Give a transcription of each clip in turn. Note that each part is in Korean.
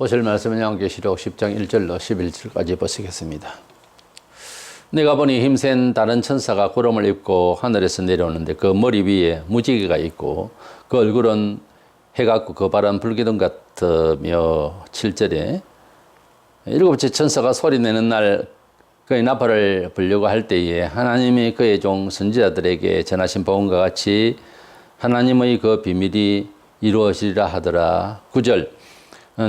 보실 말씀은 요한계시록 10장 1절로 11절까지 보시겠습니다. 내가 보니 힘센 다른 천사가 구름을 입고 하늘에서 내려오는데 그 머리 위에 무지개가 있고 그 얼굴은 해같고 거발한 불기둥 같으며 7절에 일곱째 천사가 소리내는 날 그의 나팔을 불려고 할 때에 하나님이 그의 종 선지자들에게 전하신 복음과 같이 하나님의 그 비밀이 이루어지리라 하더라. 9절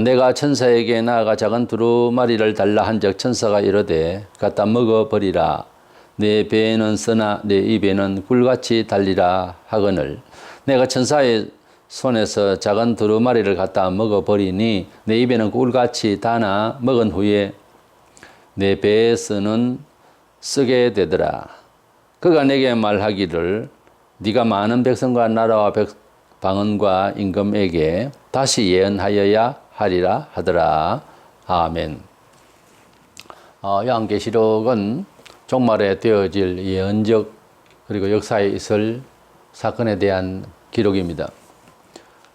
내가 천사에게 나아가 작은 두루마리를 달라 한적 천사가 이르되 갖다 먹어버리라. 내 배에는 쓰나 내 입에는 꿀같이 달리라 하거늘 내가 천사의 손에서 작은 두루마리를 갖다 먹어버리니 내 입에는 꿀같이 다나 먹은 후에 내 배에서는 쓰게 되더라. 그가 내게 말하기를 네가 많은 백성과 나라와 방언과 임금에게 다시 예언하여야 하리라 하더라. 아멘. 요한계시록은 종말에 되어질 예언적 그리고 역사에 있을 사건에 대한 기록입니다.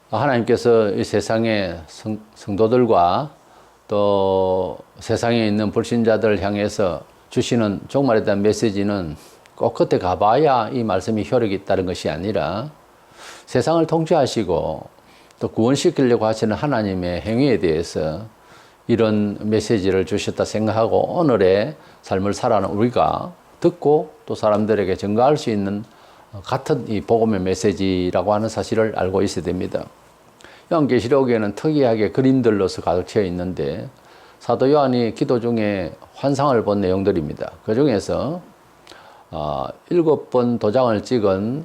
하나님께서 이 세상의 성도들과 또 세상에 있는 불신자들을 향해서 주시는 종말에 대한 메시지는 꼭 그때 가봐야 이 말씀이 효력이 있다는 것이 아니라 세상을 통치하시고 또 구원시키려고 하시는 하나님의 행위에 대해서 이런 메시지를 주셨다 생각하고 오늘의 삶을 살아가는 우리가 듣고 또 사람들에게 증거할 수 있는 같은 이 복음의 메시지라고 하는 사실을 알고 있어야 됩니다. 요한계시록에는 특이하게 그림들로서 가득 채워 있는데 사도 요한이 기도 중에 환상을 본 내용들입니다. 그 중에서 7번 도장을 찍은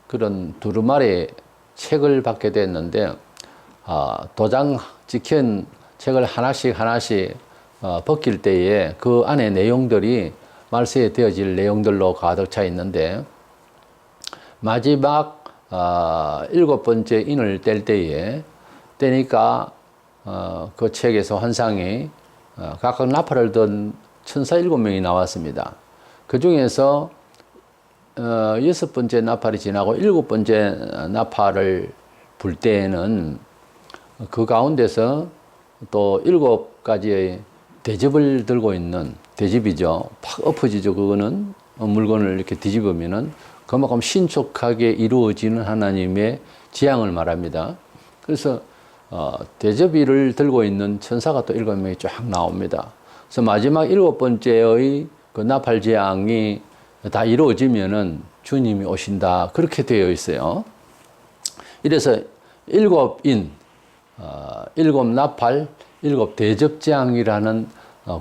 그런 두루마리 책을 받게 됐는데 도장 찍힌 책을 하나씩 벗길 때에 그 안에 내용들이 말세에 되어질 내용들로 가득 차 있는데 마지막 7번째 인을 뗄 때에 떼니까 그 책에서 환상이 각각 나팔을 든 천사 7명이 나왔습니다. 그 중에서 6번째 나팔이 지나고 7번째 나팔을 불 때에는 그 가운데서 또 7가지의 대접을 들고 있는 대접이죠. 팍 엎어지죠. 그거는 물건을 이렇게 뒤집으면은 그만큼 신속하게 이루어지는 하나님의 지향을 말합니다. 그래서 대접이를 들고 있는 천사가 또 7명이 쫙 나옵니다. 그래서 마지막 7번째의 그 나팔 재앙이 다 이루어지면은 주님이 오신다. 그렇게 되어 있어요. 이래서 7인, 7나팔, 7대접재앙이라는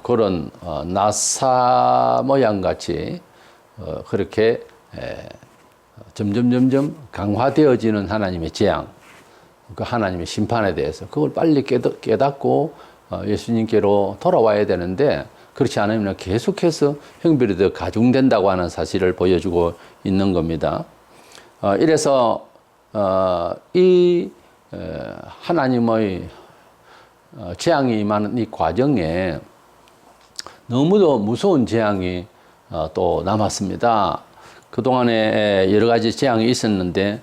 그런 나사 모양 같이 그렇게 점점 강화되어지는 하나님의 재앙, 그 하나님의 심판에 대해서 그걸 빨리 깨닫고 예수님께로 돌아와야 되는데 그렇지 않으면 계속해서 형벌이 더 가중된다고 하는 사실을 보여주고 있는 겁니다. 이래서 이 하나님의 재앙이 임하는 이 과정에 너무도 무서운 재앙이 또 남았습니다. 그동안에 여러 가지 재앙이 있었는데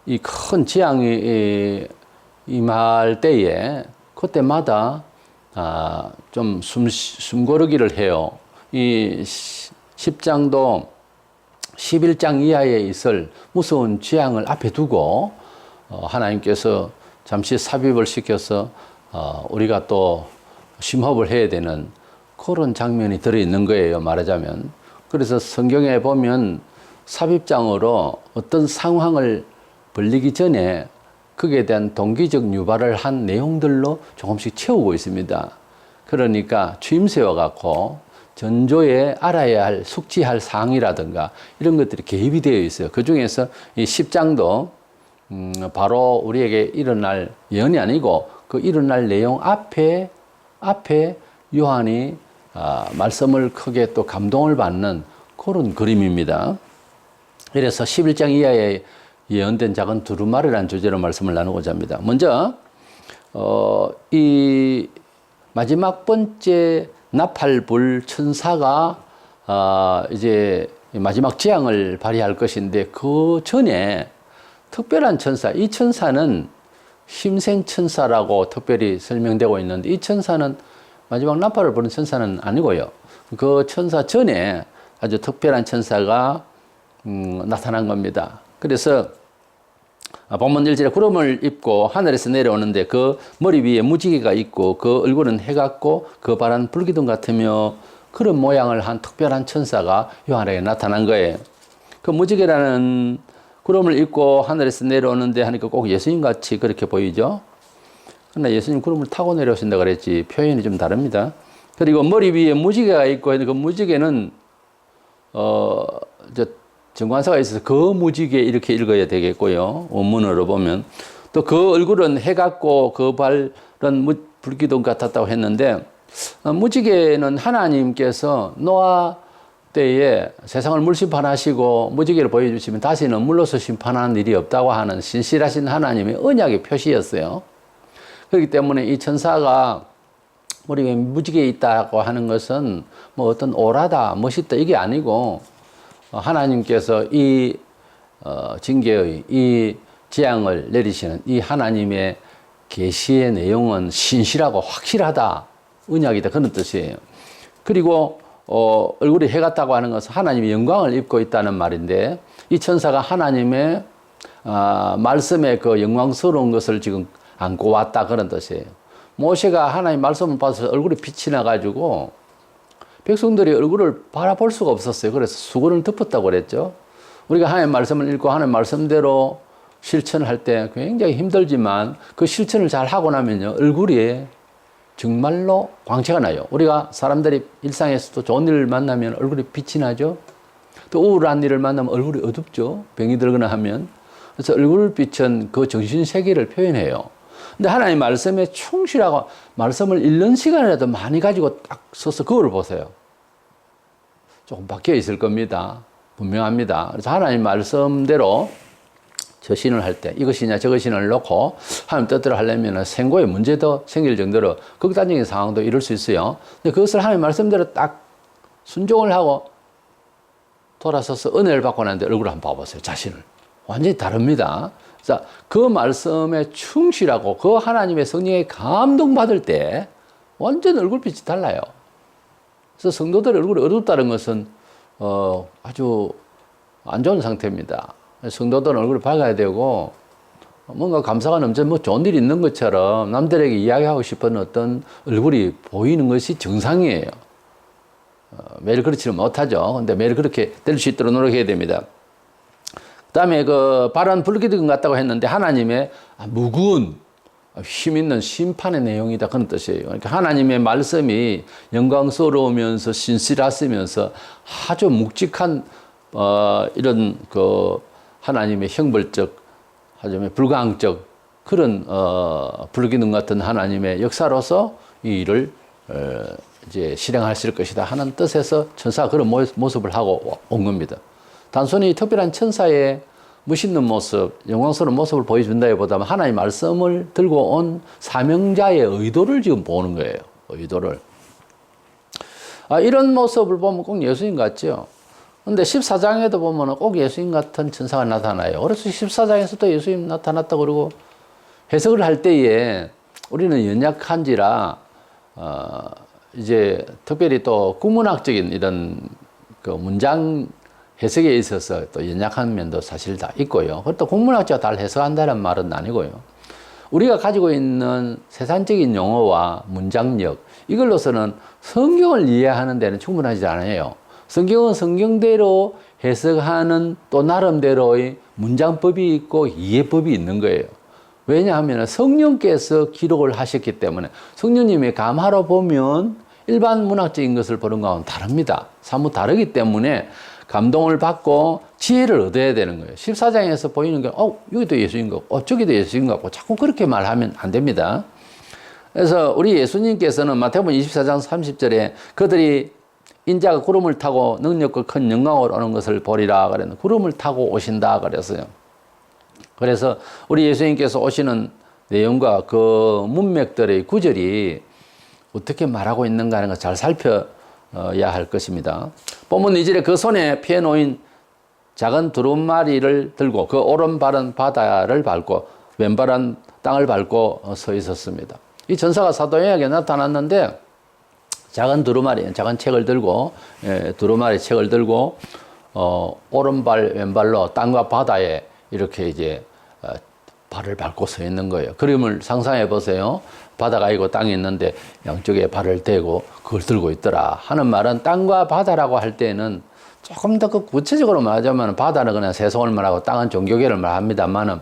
이 큰 재앙이 임할 때에 그때마다 좀 숨고르기를 해요. 이 10장도 11장 이하에 있을 무서운 재앙을 앞에 두고 하나님께서 잠시 삽입을 시켜서 우리가 또 심호흡을 해야 되는 그런 장면이 들어있는 거예요. 말하자면. 그래서 성경에 보면 삽입장으로 어떤 상황을 벌리기 전에 거기에 대한 동기적 유발을 한 내용들로 조금씩 채우고 있습니다. 그러니까 취임새와 같고 전조에 알아야 할 숙지할 사항이라든가 이런 것들이 개입이 되어 있어요. 그 중에서 이 10장도 바로 우리에게 일어날 예언이 아니고 그 일어날 내용 앞에 요한이 말씀을 크게 또 감동을 받는 그런 그림입니다. 그래서 11장 이하에 예언된 작은 두루마리라는 주제로 말씀을 나누고자 합니다. 먼저 이 마지막 번째 나팔불 천사가 이제 마지막 재앙을 발휘할 것인데 그 전에 특별한 천사, 이 천사는 힘센 천사라고 특별히 설명되고 있는데 이 천사는 마지막 나팔을 부는 천사는 아니고요. 그 천사 전에 아주 특별한 천사가 나타난 겁니다. 그래서 본문 1절에 구름을 입고 하늘에서 내려오는데 그 머리 위에 무지개가 있고 그 얼굴은 해 같고 그 발은 불기둥 같으며 그런 모양을 한 특별한 천사가 요한에게 나타난 거예요. 그 무지개라는 구름을 입고 하늘에서 내려오는데 하니까 꼭 예수님 같이 그렇게 보이죠. 그러나 예수님 구름을 타고 내려오신다 그랬지 표현이 좀 다릅니다. 그리고 머리 위에 무지개가 있고 그 무지개는 정관사가 있어서 그 무지개 이렇게 읽어야 되겠고요. 원문으로 보면 또 그 얼굴은 해 같고 그 발은 불기둥 같았다고 했는데 무지개는 하나님께서 노아 때에 세상을 물심판하시고 무지개를 보여주시면 다시는 물로서 심판하는 일이 없다고 하는 신실하신 하나님의 언약의 표시였어요. 그렇기 때문에 이 천사가 머리 위에 무지개 있다고 하는 것은 뭐 어떤 오라다 멋있다 이게 아니고 하나님께서 이 징계의 이 재앙을 내리시는 이 하나님의 계시의 내용은 신실하고 확실하다 언약이다 그런 뜻이에요. 그리고 얼굴이 해 같다고 하는 것은 하나님의 영광을 입고 있다는 말인데 이 천사가 하나님의 말씀의 그 영광스러운 것을 지금 안고 왔다 그런 뜻이에요. 모세가 하나님 말씀을 받아서 얼굴에 빛이 나가지고 백성들이 얼굴을 바라볼 수가 없었어요. 그래서 수건을 덮었다고 그랬죠. 우리가 하나님 말씀을 읽고 하나님 말씀대로 실천할 때 굉장히 힘들지만 그 실천을 잘 하고 나면요 얼굴이 정말로 광채가 나요. 우리가 사람들이 일상에서도 좋은 일을 만나면 얼굴에 빛이 나죠. 또 우울한 일을 만나면 얼굴이 어둡죠. 병이 들거나 하면. 그래서 얼굴빛은 그 정신 세계를 표현해요. 근데 하나님 말씀에 충실하고 말씀을 읽는 시간이라도 많이 가지고 딱 서서 그걸 보세요. 조금 바뀌어 있을 겁니다. 분명합니다. 그래서 하나님 말씀대로 저신을 할 때 이것이냐 저것이냐를 놓고 하나님 뜻대로 하려면 생고에 문제도 생길 정도로 극단적인 상황도 이룰 수 있어요. 근데 그것을 하나님 말씀대로 딱 순종을 하고 돌아서서 은혜를 받고 나는데 얼굴을 한번 봐보세요. 자신을. 완전히 다릅니다. 자, 그 말씀에 충실하고 그 하나님의 성령에 감동받을 때 완전 얼굴빛이 달라요. 그래서 성도들의 얼굴이 어둡다는 것은 아주 안 좋은 상태입니다. 성도들은 얼굴이 밝아야 되고 뭔가 감사가 넘쳐 뭐 좋은 일이 있는 것처럼 남들에게 이야기하고 싶은 어떤 얼굴이 보이는 것이 정상이에요. 매일 그렇지는 못하죠. 근데 매일 그렇게 될 수 있도록 노력해야 됩니다. 그 다음에 그 발은 불기둥 같다고 했는데 하나님의 무거운 힘있는 심판의 내용이다 그런 뜻이에요. 그러니까 하나님의 말씀이 영광스러우면서 신실하시면서 아주 묵직한 이런 그 하나님의 형벌적, 하자면 불가항적 그런 불기둥 같은 하나님의 역사로서 이 일을 이제 실행하실 것이다 하는 뜻에서 천사가 그런 모습을 하고 온 겁니다. 단순히 특별한 천사의 멋있는 모습, 영광스러운 모습을 보여준다기보다는 하나님의 말씀을 들고 온 사명자의 의도를 지금 보는 거예요. 의도를. 이런 모습을 보면 꼭 예수님 같죠. 근데 14장에도 보면 꼭 예수님 같은 천사가 나타나요. 그래서 14장에서도 예수님 나타났다 그러고 해석을 할 때에 우리는 연약한지라 이제 특별히 또 국문학적인 이런 그 문장 해석에 있어서 또 연약한 면도 사실 다 있고요. 그것도 국문학자가 다 해석한다는 말은 아니고요. 우리가 가지고 있는 세상적인 용어와 문장력 이걸로서는 성경을 이해하는 데는 충분하지 않아요. 성경은 성경대로 해석하는 또 나름대로의 문장법이 있고 이해법이 있는 거예요. 왜냐하면 성령께서 기록을 하셨기 때문에 성령님의 감화로 보면 일반 문학적인 것을 보는 것과는 다릅니다. 사뭇 다르기 때문에 감동을 받고 지혜를 얻어야 되는 거예요. 14장에서 보이는 게 여기도 예수인 것 같고 저기도 예수인 것 같고 자꾸 그렇게 말하면 안 됩니다. 그래서 우리 예수님께서는 마태복음 24장 30절에 그들이 인자가 구름을 타고 능력과 큰 영광으로 오는 것을 보리라 그랬는데 구름을 타고 오신다 그랬어요. 그래서 우리 예수님께서 오시는 내용과 그 문맥들의 구절이 어떻게 말하고 있는가 하는 걸 잘 살펴야 할 것입니다. 본문 2절에 그 손에 피해 놓인 작은 두루마리를 들고 그 오른발은 바다를 밟고 왼발은 땅을 밟고 서 있었습니다. 이 천사가 사도 요한에게 나타났는데 작은 두루마리, 작은 책을 들고, 두루마리 책을 들고, 오른발, 왼발로 땅과 바다에 이렇게 이제, 발을 밟고 서 있는 거예요. 그림을 상상해 보세요. 바다가 있고 땅이 있는데 양쪽에 발을 대고 그걸 들고 있더라. 하는 말은 땅과 바다라고 할 때는 조금 더 그 구체적으로 말하자면 바다는 그냥 세상을 말하고 땅은 종교계를 말합니다만은,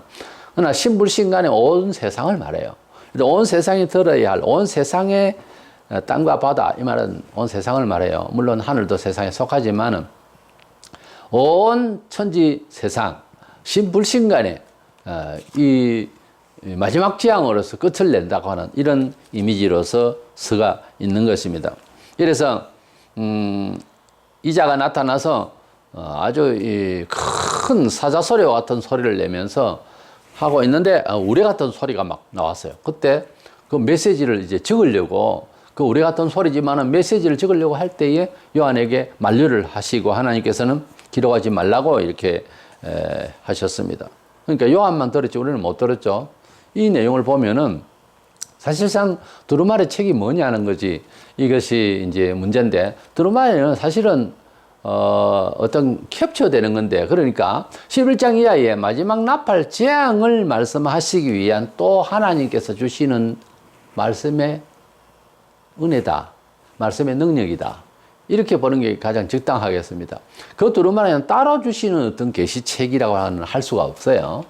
그러나 신불신간에 온 세상을 말해요. 온 세상이 들어야 할, 온 세상의 땅과 바다, 이 말은 온 세상을 말해요. 물론 하늘도 세상에 속하지만은 온 천지 세상, 신불신간에 이 마지막 지향으로서 끝을 낸다고 하는 이런 이미지로서 서가 있는 것입니다. 이래서 이자가 나타나서 아주 큰 사자소리와 같은 소리를 내면서 하고 있는데 우레 같은 소리가 막 나왔어요. 그때 그 메시지를 이제 적으려고, 그 우레 같은 소리지만은 메시지를 적으려고 할 때에 요한에게 만류를 하시고 하나님께서는 기록하지 말라고 이렇게 하셨습니다. 그러니까 요한만 들었지 우리는 못 들었죠. 이 내용을 보면은 사실상 두루마리 책이 뭐냐는 거지, 이것이 이제 문제인데, 두루마리는 사실은 어떤 캡처되는 건데, 그러니까 11장 이하의 마지막 나팔 재앙을 말씀하시기 위한 또 하나님께서 주시는 말씀의 은혜다, 말씀의 능력이다, 이렇게 보는 게 가장 적당하겠습니다. 그 두루마리는 따로 주시는 어떤 계시책이라고 할 수가 없어요.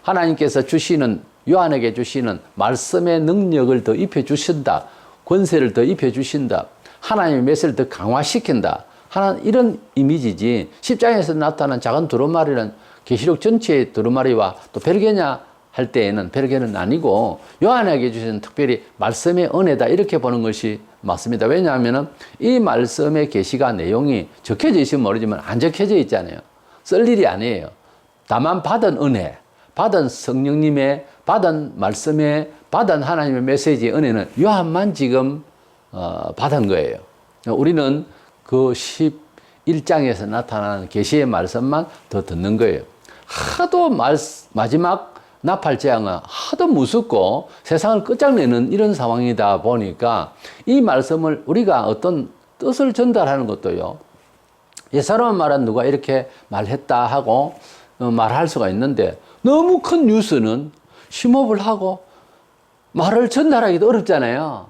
하나님께서 주시는, 요한에게 주시는 말씀의 능력을 더 입혀주신다, 권세를 더 입혀주신다, 하나님의 메시지를 더 강화시킨다 하는 이런 이미지지, 10장에서 나타난 작은 두루마리는 계시록 전체의 두루마리와 또 별개냐 할 때에는 별개는 아니고 요한에게 주신 특별히 말씀의 은혜다, 이렇게 보는 것이 맞습니다. 왜냐하면 이 말씀의 계시가 내용이 적혀져 있으면 모르지만 안 적혀져 있잖아요. 쓸 일이 아니에요. 다만 받은 은혜, 받은 성령님의, 받은 말씀의, 받은 하나님의 메시지의 은혜는 요한만 지금 받은 거예요. 우리는 그 11장에서 나타나는 계시의 말씀만 더 듣는 거예요. 하도 마지막 나팔 재앙은 하도 무섭고 세상을 끝장내는 이런 상황이다 보니까 이 말씀을 우리가 어떤 뜻을 전달하는 것도요, 예사로운 말은 누가 이렇게 말했다 하고 말할 수가 있는데, 너무 큰 뉴스는 심호흡을 하고 말을 전달하기도 어렵잖아요.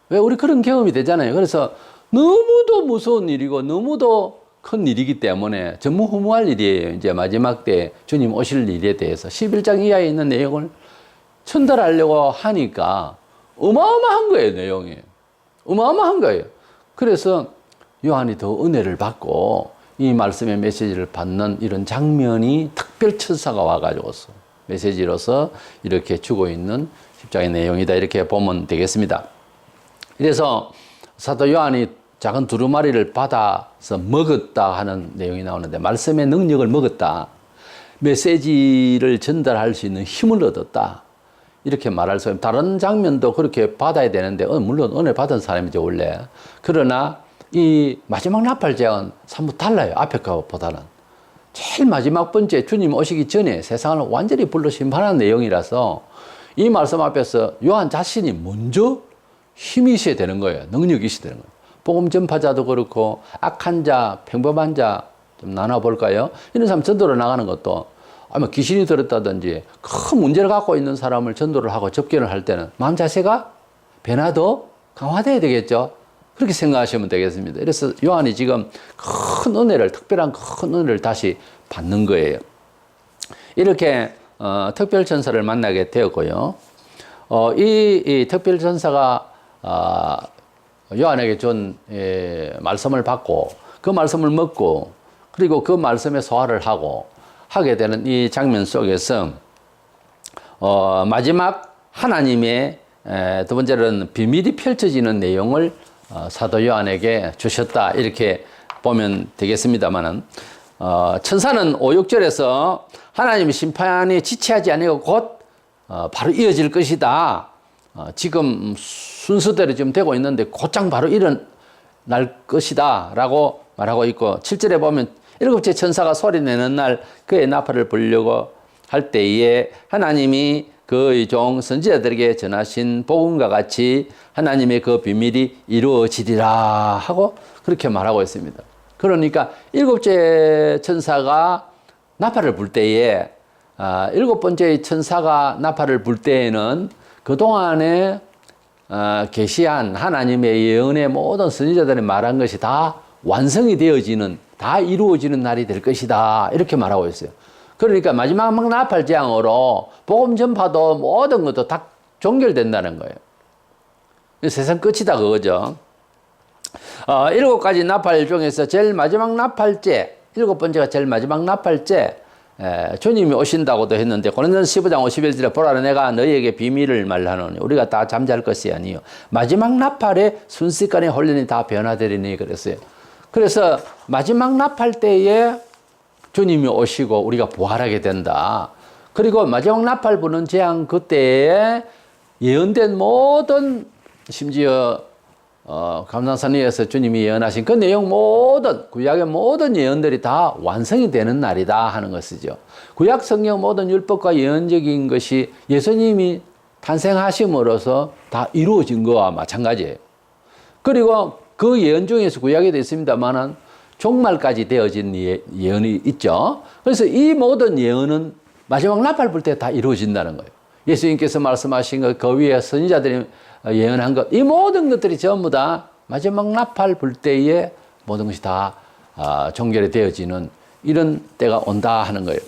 왜? 우리 그런 경험이 되잖아요. 그래서 너무도 무서운 일이고 너무도 큰 일이기 때문에 전무후무할 일이에요. 이제 마지막 때 주님 오실 일에 대해서 11장 이하에 있는 내용을 전달하려고 하니까 어마어마한 거예요, 내용이. 어마어마한 거예요. 그래서 요한이 더 은혜를 받고 이 말씀의 메시지를 받는 이런 장면이 특별 천사가 와가지고서 메시지로서 이렇게 주고 있는 10장의 내용이다, 이렇게 보면 되겠습니다. 그래서 사도 요한이 작은 두루마리를 받아서 먹었다 하는 내용이 나오는데, 말씀의 능력을 먹었다, 메시지를 전달할 수 있는 힘을 얻었다, 이렇게 말할 수 있는, 다른 장면도 그렇게 받아야 되는데 물론 은혜 받은 사람이죠 원래. 그러나 이 마지막 나팔 재앙은 사뭇 달라요, 앞에 것보다는. 제일 마지막 번째 주님 오시기 전에 세상을 완전히 불러 심판하는 내용이라서 이 말씀 앞에서 요한 자신이 먼저 힘이 있어야 되는 거예요. 능력이 있어야 되는 거예요. 복음 전파자도 그렇고 악한 자, 평범한 자 좀 나눠볼까요? 이런 사람 전도로 나가는 것도 아마 귀신이 들었다든지 큰 문제를 갖고 있는 사람을 전도를 하고 접견을 할 때는 마음 자세가 변화도 강화돼야 되겠죠. 그렇게 생각하시면 되겠습니다. 그래서 요한이 지금 큰 은혜를, 특별한 큰 은혜를 다시 받는 거예요. 이렇게 특별천사를 만나게 되었고요. 이 특별천사가 요한에게 준 말씀을 받고 그 말씀을 먹고 그리고 그 말씀에 소화를 하게 되는 이 장면 속에서 마지막 하나님의 두 번째로는 비밀이 펼쳐지는 내용을 사도 요한에게 주셨다, 이렇게 보면 되겠습니다만은, 천사는 5, 6절에서 하나님의 심판이 지체하지 아니고 곧 바로 이어질 것이다, 지금 순서대로 지금 되고 있는데 곧장 바로 일어날 것이다 라고 말하고 있고, 7절에 보면 7째 천사가 소리내는 날 그의 나팔을 불려고 할 때에 하나님이 그의 종 선지자들에게 전하신 복음과 같이 하나님의 그 비밀이 이루어지리라 하고 그렇게 말하고 있습니다. 그러니까 일곱째 천사가 나팔을 불 때에 일곱 번째 천사가 나팔을 불 때에는 그동안에 계시한 하나님의 예언의 모든 선지자들이 말한 것이 다 완성이 되어지는, 다 이루어지는 날이 될 것이다 이렇게 말하고 있어요. 그러니까 마지막 나팔재앙으로 복음 전파도 모든 것도 다 종결된다는 거예요. 세상 끝이다 그거죠. 일곱 가지 나팔 중에서 제일 마지막 나팔재, 일곱 번째가 제일 마지막 나팔재, 주님이 오신다고도 했는데 고린도전서 15장 51절에 보라 내가 너희에게 비밀을 말하노니 우리가 다 잠잘 것이 아니요 마지막 나팔에 순식간에 홀리니 다 변화되리니 그랬어요. 그래서 마지막 나팔 때에 주님이 오시고 우리가 부활하게 된다. 그리고 마지막 나팔 부는 재앙 그때에 예언된 모든 심지어 감람산에서 주님이 예언하신 그 내용 모든 구약의 모든 예언들이 다 완성이 되는 날이다 하는 것이죠. 구약 성경 모든 율법과 예언적인 것이 예수님이 탄생하심으로써 다 이루어진 것과 마찬가지예요. 그리고 그 예언 중에서 구약에 되어 있습니다만은 종말까지 되어진 예언이 있죠. 그래서 이 모든 예언은 마지막 나팔 불 때 다 이루어진다는 거예요. 예수님께서 말씀하신 것, 그 위에 선지자들이 예언한 것, 이 모든 것들이 전부 다 마지막 나팔 불 때에 모든 것이 다 종결이 되어지는 이런 때가 온다 하는 거예요.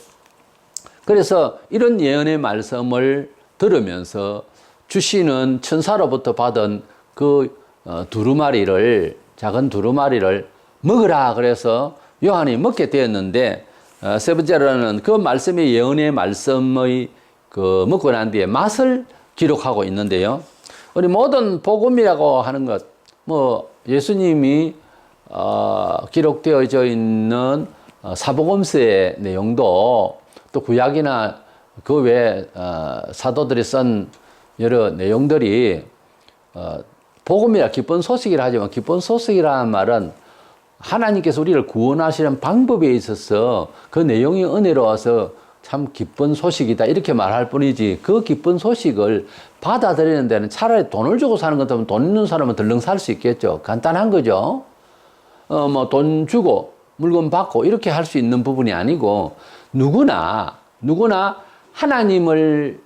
그래서 이런 예언의 말씀을 들으면서 주시는 천사로부터 받은 그 두루마리를, 작은 두루마리를 먹으라 그래서 요한이 먹게 되었는데, 세 번째로는 그 말씀의 예언의 말씀의 그 먹고 난 뒤에 맛을 기록하고 있는데요. 우리 모든 복음이라고 하는 것, 뭐 예수님이 기록되어져 있는 사복음서의 내용도 또 구약이나 그 외에 사도들이 쓴 여러 내용들이 복음이라 기쁜 소식이라 하지만 기쁜 소식이라는 말은 하나님께서 우리를 구원하시는 방법에 있어서 그 내용이 은혜로워서 참 기쁜 소식이다 이렇게 말할 뿐이지, 그 기쁜 소식을 받아들이는 데는 차라리 돈을 주고 사는 것 같으면 돈 있는 사람은 덜렁 살 수 있겠죠. 간단한 거죠. 뭐 돈 주고 물건 받고 이렇게 할 수 있는 부분이 아니고 누구나 하나님을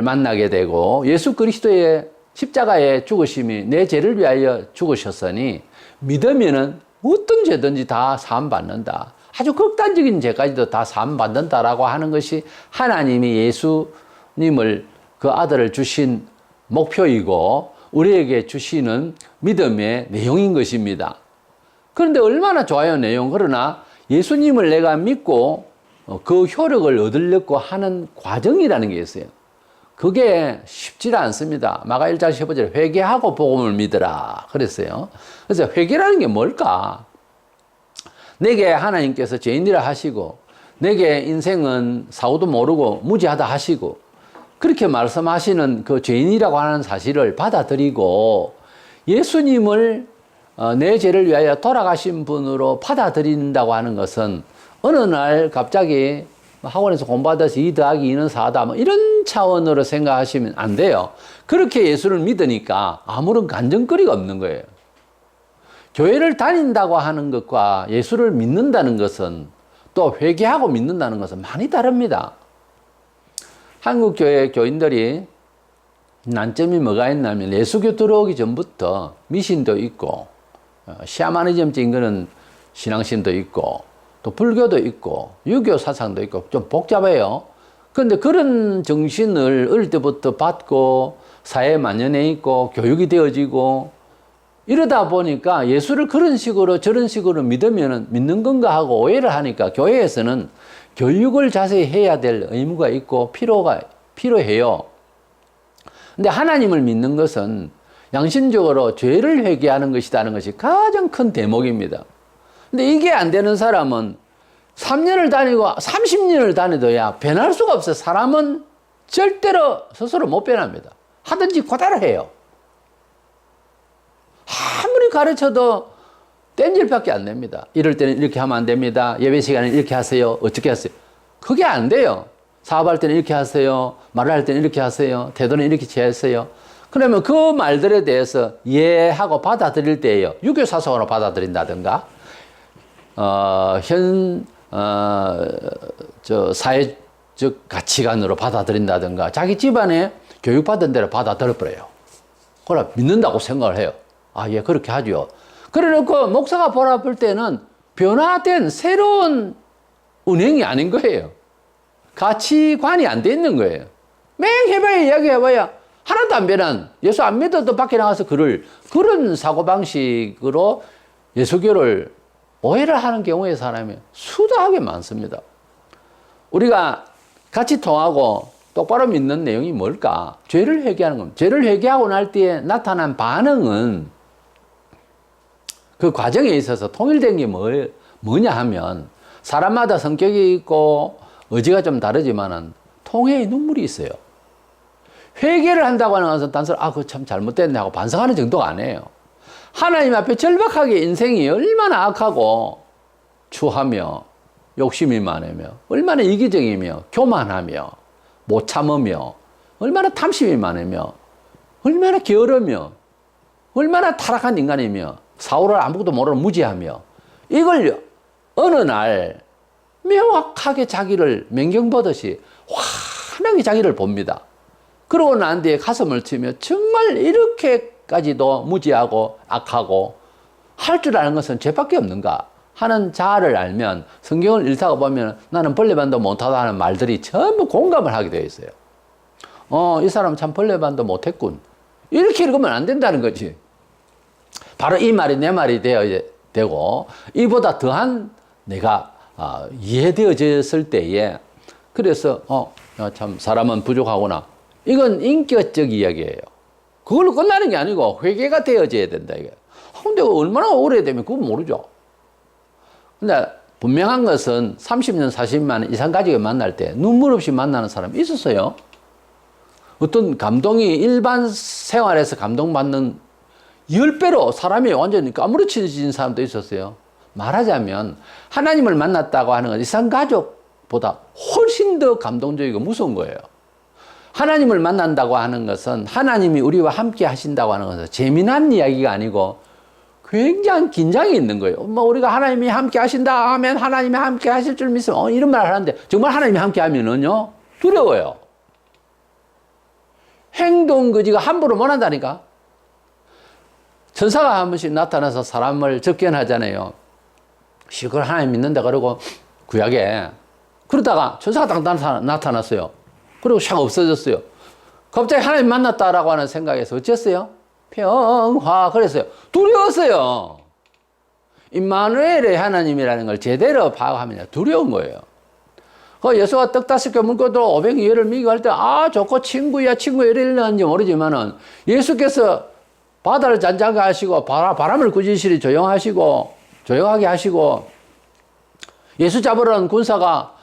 만나게 되고 예수 그리스도의 십자가의 죽으심이 내 죄를 위하여 죽으셨으니 믿으면은 어떤 죄든지 다 사함받는다. 아주 극단적인 죄까지도 다 사함받는다라고 하는 것이 하나님이 예수님을 그 아들을 주신 목표이고 우리에게 주시는 믿음의 내용인 것입니다. 그런데 얼마나 좋아요 내용. 그러나 예수님을 내가 믿고 그 효력을 얻으려고 하는 과정이라는 게 있어요. 그게 쉽지 않습니다. 마가 1장 15절에 회개하고 복음을 믿으라 그랬어요. 그래서 회개라는 게 뭘까? 내게 하나님께서 죄인이라 하시고 내게 인생은 사고도 모르고 무지하다 하시고 그렇게 말씀하시는 그 죄인이라고 하는 사실을 받아들이고 예수님을 내 죄를 위하여 돌아가신 분으로 받아들인다고 하는 것은 어느 날 갑자기 학원에서 공부하다서 2 더하기 2는 4다 뭐 이런 차원으로 생각하시면 안 돼요. 그렇게 예수를 믿으니까 아무런 간증거리가 없는 거예요. 교회를 다닌다고 하는 것과 예수를 믿는다는 것은 또 회개하고 믿는다는 것은 많이 다릅니다. 한국 교회 교인들이 난점이 뭐가 있냐면 예수교 들어오기 전부터 미신도 있고 샤머니즘적인 거는 신앙심도 있고 또 불교도 있고 유교 사상도 있고 좀 복잡해요. 그런데 그런 정신을 어릴 때부터 받고 사회에 만연해 있고 교육이 되어지고 이러다 보니까 예수를 그런 식으로 저런 식으로 믿으면 믿는 건가 하고 오해를 하니까 교회에서는 교육을 자세히 해야 될 의무가 있고 필요해요. 근데 하나님을 믿는 것은 양심적으로 죄를 회개하는 것이라는 것이 가장 큰 대목입니다. 근데 이게 안 되는 사람은 3년을 다니고 30년을 다니도야 변할 수가 없어요. 사람은 절대로 스스로 못 변합니다. 하든지 그대로 해요. 아무리 가르쳐도 땜질밖에 안 됩니다. 이럴 때는 이렇게 하면 안 됩니다. 예배 시간에 이렇게 하세요. 어떻게 하세요? 그게 안 돼요. 사업할 때는 이렇게 하세요. 말을 할 때는 이렇게 하세요. 태도는 이렇게 취하세요. 그러면 그 말들에 대해서 하고 받아들일 때예요. 유교 사상으로 받아들인다든가, 사회적 가치관으로 받아들인다든가, 자기 집안에 교육받은 대로 받아들여버려요. 그러나 믿는다고 생각을 해요. 아, 예, 그렇게 하죠. 그래 놓고 목사가 보라볼 때는 변화된 새로운 운행이 아닌 거예요. 가치관이 안 돼 있는 거예요. 맹 해봐야, 이야기해봐야 하나도 안 변한, 예수 안 믿어도 밖에 나가서 그런 사고방식으로 예수교를 오해를 하는 경우의 사람이 수다하게 많습니다. 우리가 같이 통하고 똑바로 믿는 내용이 뭘까? 죄를 회개하는 겁니다. 죄를 회개하고 날 때에 나타난 반응은 그 과정에 있어서 통일된 게 뭐냐 하면 사람마다 성격이 있고 의지가 좀 다르지만은 통회의 눈물이 있어요. 회개를 한다고 하는 것은 단순히 그거 참 잘못됐네 하고 반성하는 정도가 아니에요. 하나님 앞에 절박하게 인생이 얼마나 악하고 추하며 욕심이 많으며 얼마나 이기적이며 교만하며 못 참으며 얼마나 탐심이 많으며 얼마나 게으르며 얼마나 타락한 인간이며 사울을 아무것도 모르는 무지하며 이걸 어느 날 명확하게 자기를 맹경보듯이 환하게 자기를 봅니다. 그러고 난 뒤에 가슴을 치며 정말 이렇게까지도 무지하고 악하고 할 줄 아는 것은 죄밖에 없는가 하는 자아를 알면 성경을 읽다가 보면 나는 벌레반도 못하다 하는 말들이 전부 공감을 하게 되어 있어요. 이 사람 참 벌레반도 못했군. 이렇게 읽으면 안 된다는 거지. 바로 이 말이 내 말이 되고 이보다 더한 내가 이해되어졌을 때에 그래서 참 사람은 부족하구나. 이건 인격적 이야기예요. 그걸로 끝나는 게 아니고 회개가 되어져야 된다 이게. 근데 얼마나 오래되면 그건 모르죠. 근데 분명한 것은 30년, 40년 이상 가지고 만날 때 눈물 없이 만나는 사람이 있었어요. 어떤 감동이 일반 생활에서 감동받는 10배로 사람이 완전히 까무러치진 사람도 있었어요. 말하자면 하나님을 만났다고 하는 건 이산가족보다 훨씬 더 감동적이고 무서운 거예요. 하나님을 만난다고 하는 것은 하나님이 우리와 함께 하신다고 하는 것은 재미난 이야기가 아니고 굉장히 긴장이 있는 거예요. 우리가 하나님이 함께 하신다 하면 하나님이 함께 하실 줄 믿으면 이런 말을 하는데 정말 하나님이 함께 하면은요 두려워요. 행동 거지가 함부로 못 한다니까. 천사가 한 번씩 나타나서 사람을 접견하잖아요. 그걸 하나님 믿는다 그러고 구약에 그러다가 천사가 딱 나타났어요. 그리고 샥 없어졌어요. 갑자기 하나님 만났다라고 하는 생각에서 어쨌어요? 평화 그랬어요. 두려웠어요. 임마누엘의 하나님이라는 걸 제대로 파악하면 두려운 거예요. 예수가 떡 5개 물고도 500여를 미기고 할 때 좋고 친구야 이랬는지 모르지만은 예수께서 바다를 잔잔하게 하시고 바람을 꾸짖으시리 조용하게 하시고 예수 잡으려는 군사가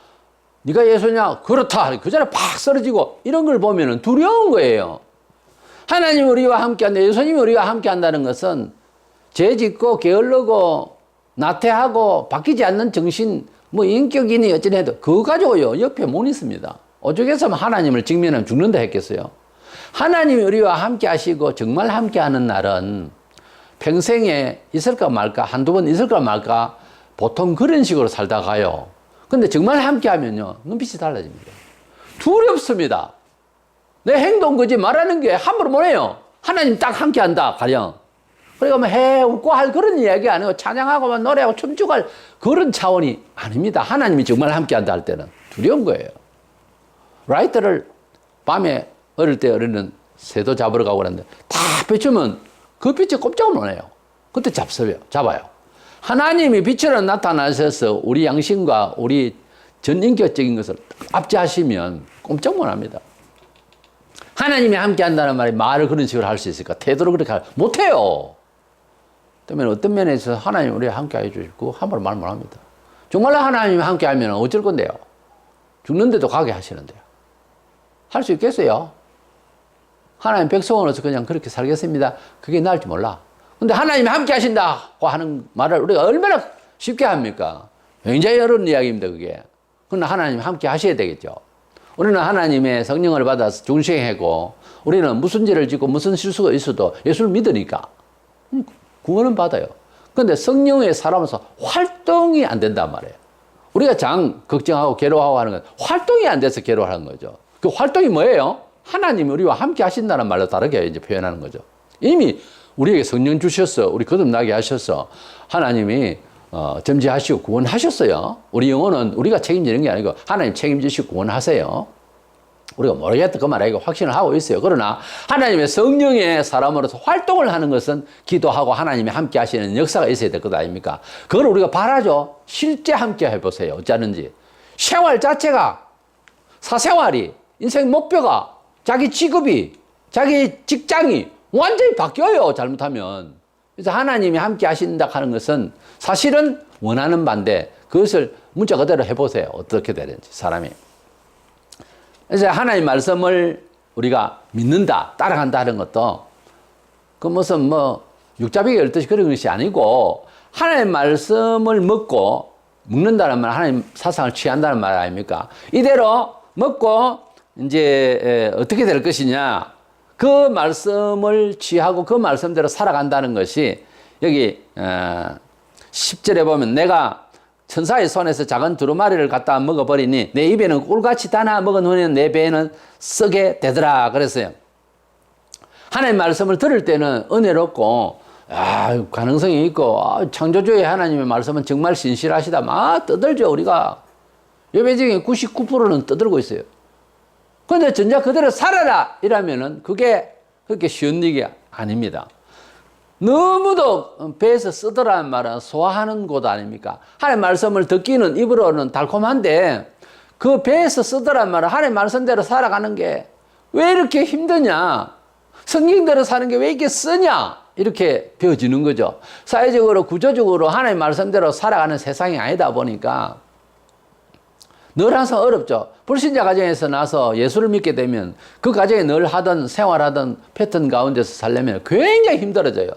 네가 예수냐? 그렇다. 그 자리에 팍 쓰러지고 이런 걸 보면 두려운 거예요. 하나님 우리와 함께한다. 예수님이 우리와 함께한다는 것은 죄 짓고 게을르고 나태하고 바뀌지 않는 정신 인격이니 어찌해도 그거 가지고요 옆에 못 있습니다. 오죽했으면 하나님을 직면하면 죽는다 했겠어요. 하나님이 우리와 함께 하시고 정말 함께 하는 날은 평생에 있을까 말까 한두 번 있을까 말까 보통 그런 식으로 살다 가요. 근데 정말 함께 하면요 눈빛이 달라집니다. 두렵습니다. 내 행동 거지 말하는 게 함부로 못 해요. 하나님 딱 함께 한다 가령 그러니까 웃고 할 그런 이야기 아니고 찬양하고 노래하고 춤추고 할 그런 차원이 아닙니다. 하나님이 정말 함께 한다 할 때는 두려운 거예요. 라이터를 밤에 어릴 때 어린은 새도 잡으러 가고 그랬는데 다 비추면 그 빛이 꼼짝을 못 해요. 그때 잡아요. 하나님이 빛으로 나타나셔서 우리 양심과 우리 전인격적인 것을 압제하시면 꼼짝 못 합니다. 하나님이 함께 한다는 말을 그런 식으로 할 수 있을까? 태도를 그렇게 못해요. 그러면 어떤 면에서 하나님 우리와 함께 해주시고 함부로 말 못합니다. 정말로 하나님이 함께 하면 어쩔 건데요? 죽는데도 가게 하시는데요. 할 수 있겠어요? 하나님 백성으로서 그냥 그렇게 살겠습니다. 그게 나을지 몰라. 근데 하나님이 함께 하신다고 하는 말을 우리가 얼마나 쉽게 합니까? 굉장히 어려운 이야기입니다, 그게. 그러나 하나님 함께 하셔야 되겠죠. 우리는 하나님의 성령을 받아서 중생하고 우리는 무슨 죄를 짓고 무슨 실수가 있어도 예수를 믿으니까 구원은 받아요. 그런데 성령의 사람으로서 활동이 안 된단 말이에요. 우리가 장 걱정하고 괴로워하고 하는 건 활동이 안 돼서 괴로워하는 거죠. 그 활동이 뭐예요? 하나님이 우리와 함께 하신다는 말로 다르게 이제 표현하는 거죠. 이미 우리에게 성령 주셨어. 우리 거듭나게 하셨어. 하나님이 점지하시고 구원하셨어요. 우리 영혼은 우리가 책임지는 게 아니고 하나님 책임지시고 구원하세요. 우리가 모르겠다 그 말에 확신을 하고 있어요. 그러나 하나님의 성령의 사람으로서 활동을 하는 것은 기도하고 하나님이 함께 하시는 역사가 있어야 될 것 아닙니까? 그걸 우리가 바라죠. 실제 함께 해보세요. 어쩌는지. 생활 자체가, 사생활이, 인생 목표가, 자기 직업이, 자기 직장이 완전히 바뀌어요. 잘못하면. 그래서 하나님이 함께 하신다 하는 것은 사실은 원하는 바인데 그것을 문자 그대로 해보세요. 어떻게 되는지 사람이. 그래서 하나님 말씀을 우리가 믿는다, 따라간다 하는 것도 그 무슨 뭐 육자비가 열듯이 그런 것이 아니고 하나님 말씀을 먹는다는 말, 하나님 사상을 취한다는 말 아닙니까? 이대로 먹고 이제 어떻게 될 것이냐, 그 말씀을 취하고 그 말씀대로 살아간다는 것이 여기 10절에 보면 내가 천사의 손에서 작은 두루마리를 갖다 먹어버리니 내 입에는 꿀같이 다나 먹은 후에는 내 배에는 썩게 되더라 그랬어요. 하나님 말씀을 들을 때는 은혜롭고 가능성이 있고 창조주의 하나님의 말씀은 정말 신실하시다 막 떠들죠. 우리가 예배 중에 99%는 떠들고 있어요. 그런데 전자 그대로 살아라 이러면은 그게 그렇게 쉬운 일이 아닙니다. 너무도 배에서 쓰더라는 말은 소화하는 곳 아닙니까? 하나님 말씀을 듣기는 입으로는 달콤한데 그 배에서 쓰더라는 말은 하나님 말씀대로 살아가는 게 왜 이렇게 힘드냐? 성경대로 사는 게 왜 이렇게 쓰냐? 이렇게 배워지는 거죠. 사회적으로 구조적으로 하나님 말씀대로 살아가는 세상이 아니다 보니까 늘 항상 어렵죠. 불신자 가정에서 나서 예수를 믿게 되면 그 가정에 늘 하던 생활하던 패턴 가운데서 살려면 굉장히 힘들어져요.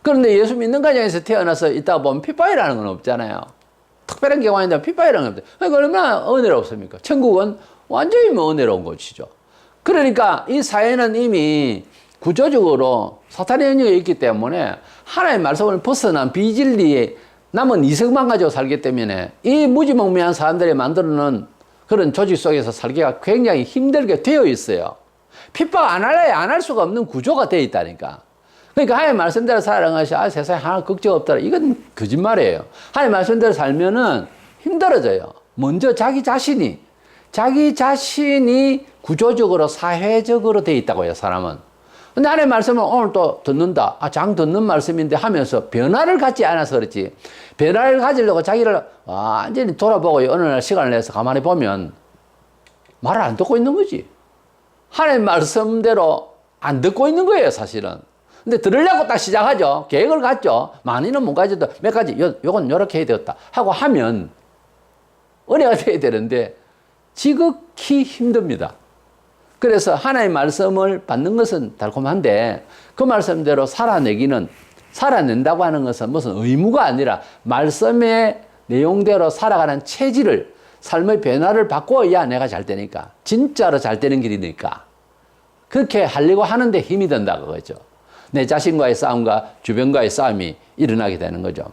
그런데 예수 믿는 가정에서 태어나서 있다 보면 핍박이라는 건 없잖아요. 특별한 경우가 아닌데 핍박이라는 건 없어요. 그러니까 얼마나 은혜롭습니까? 천국은 완전히 은혜로운 곳이죠. 그러니까 이 사회는 이미 구조적으로 사탄의 영역이 있기 때문에 하나님의 말씀을 벗어난 비진리에 남은 이성만 가지고 살기 때문에 이 무지몽매한 사람들이 만들어놓은 그런 조직 속에서 살기가 굉장히 힘들게 되어 있어요. 핍박 안 할 수가 없는 구조가 되어 있다니까. 그러니까 하나님 말씀대로 살아가는 것이 세상에 하나 걱정 없더라. 이건 거짓말이에요. 하나님 말씀대로 살면은 힘들어져요. 먼저 자기 자신이 구조적으로 사회적으로 되어 있다고 해요. 사람은. 근데 하나님 말씀을 오늘 또 듣는다. 장 듣는 말씀인데 하면서 변화를 갖지 않아서 그렇지. 변화를 가지려고 자기를 완전히 돌아보고 어느 날 시간을 내서 가만히 보면 말을 안 듣고 있는 거지. 하나님 말씀대로 안 듣고 있는 거예요, 사실은. 근데 들으려고 딱 시작하죠. 계획을 갖죠. 많이는 못 가져도 몇 가지, 요건 요렇게 해야 되겠다 하고 하면 은혜가 돼야 되는데 지극히 힘듭니다. 그래서 하나님의 말씀을 받는 것은 달콤한데 그 말씀대로 살아낸다고 하는 것은 무슨 의무가 아니라 말씀의 내용대로 살아가는 체질을, 삶의 변화를 바꿔야 내가 잘 되니까, 진짜로 잘 되는 길이니까 그렇게 하려고 하는데 힘이 든다 그거죠. 내 자신과의 싸움과 주변과의 싸움이 일어나게 되는 거죠.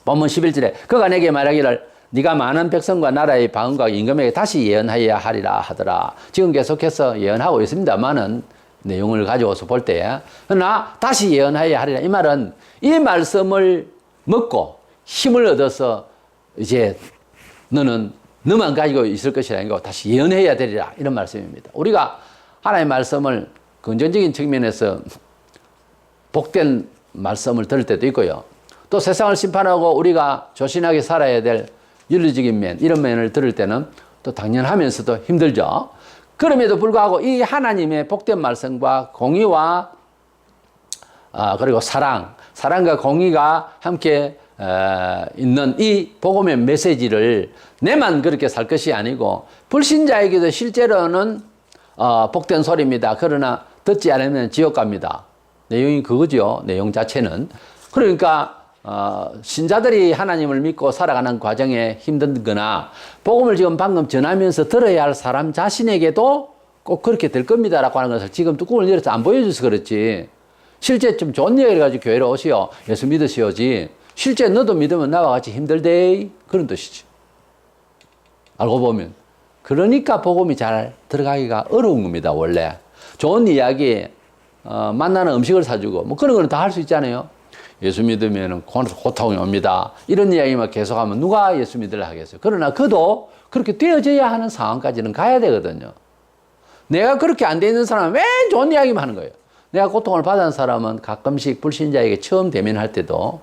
본문 11절에 그가 내게 말하기를 네가 많은 백성과 나라의 방언과 임금에게 다시 예언하여야 하리라 하더라. 지금 계속해서 예언하고 있습니다만은 내용을 가져와서 볼 때 그러나 다시 예언하여야 하리라. 이 말은 이 말씀을 먹고 힘을 얻어서 이제 너만 가지고 있을 것이 아니고 다시 예언해야 되리라. 이런 말씀입니다. 우리가 하나님의 말씀을 긍정적인 측면에서 복된 말씀을 들을 때도 있고요. 또 세상을 심판하고 우리가 조신하게 살아야 될 윤리적인 면, 이런 면을 들을 때는 또 당연하면서도 힘들죠. 그럼에도 불구하고 이 하나님의 복된 말씀과 공의와 그리고 사랑과 공의가 함께 있는 이 복음의 메시지를 내만 그렇게 살 것이 아니고 불신자에게도 실제로는 복된 소리입니다. 그러나 듣지 않으면 지옥 갑니다. 내용이 그거죠. 내용 자체는. 그러니까 신자들이 하나님을 믿고 살아가는 과정에 힘든 거나 복음을 지금 방금 전하면서 들어야 할 사람 자신에게도 꼭 그렇게 될 겁니다라고 하는 것을 지금 뚜껑을 열어서 안 보여줘서 그렇지. 실제 좀 좋은 얘기를 가지고 교회로 오시오. 예수 믿으시오지. 실제 너도 믿으면 나와 같이 힘들대. 그런 뜻이지. 알고 보면. 그러니까 복음이 잘 들어가기가 어려운 겁니다, 원래. 좋은 이야기, 만나는 음식을 사주고, 뭐 그런 거는 다 할 수 있잖아요. 예수 믿으면 고통이 옵니다. 이런 이야기만 계속하면 누가 예수 믿으려 하겠어요. 그러나 그도 그렇게 되어져야 하는 상황까지는 가야 되거든요. 내가 그렇게 안 돼 있는 사람은 맨 좋은 이야기만 하는 거예요. 내가 고통을 받은 사람은 가끔씩 불신자에게 처음 대면할 때도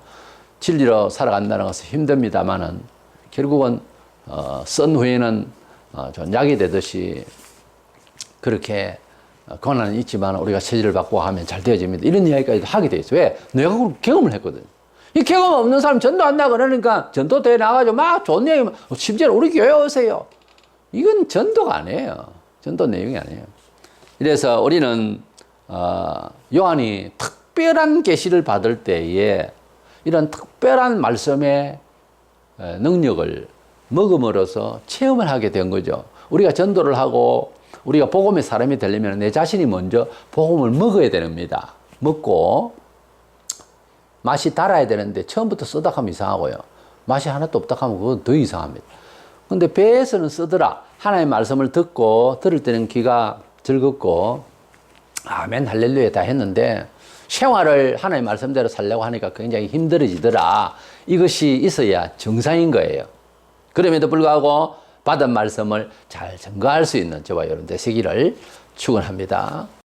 진리로 살아간다는 것은 힘듭니다만은 결국은 쓴 후에는 좀 약이 되듯이 그렇게 고난은 있지만 우리가 체질을 바꾸고 하면 잘 되어집니다. 이런 이야기까지도 하게 돼 있어요. 왜? 내가 그걸 경험을 했거든. 이 경험 없는 사람 전도 한다 그러니까 전도대회 나가가지고 막 좋은 얘기만, 심지어 우리 교회 오세요. 이건 전도가 아니에요. 전도 내용이 아니에요. 이래서 우리는 요한이 특별한 계시를 받을 때에 이런 특별한 말씀의 능력을 먹음으로써 체험을 하게 된 거죠. 우리가 전도를 하고 우리가 복음의 사람이 되려면 내 자신이 먼저 복음을 먹어야 됩니다. 먹고 맛이 달아야 되는데 처음부터 쓰다 하면 이상하고요. 맛이 하나도 없다 하면 그건 더 이상합니다. 근데 배에서는 쓰더라. 하나님의 말씀을 듣고 들을 때는 귀가 즐겁고 아멘 할렐루야 다 했는데 생활을 하나님의 말씀대로 살려고 하니까 굉장히 힘들어지더라. 이것이 있어야 정상인 거예요. 그럼에도 불구하고 받은 말씀을 잘 증거할 수 있는 저와 여러분 되시기를 축원합니다.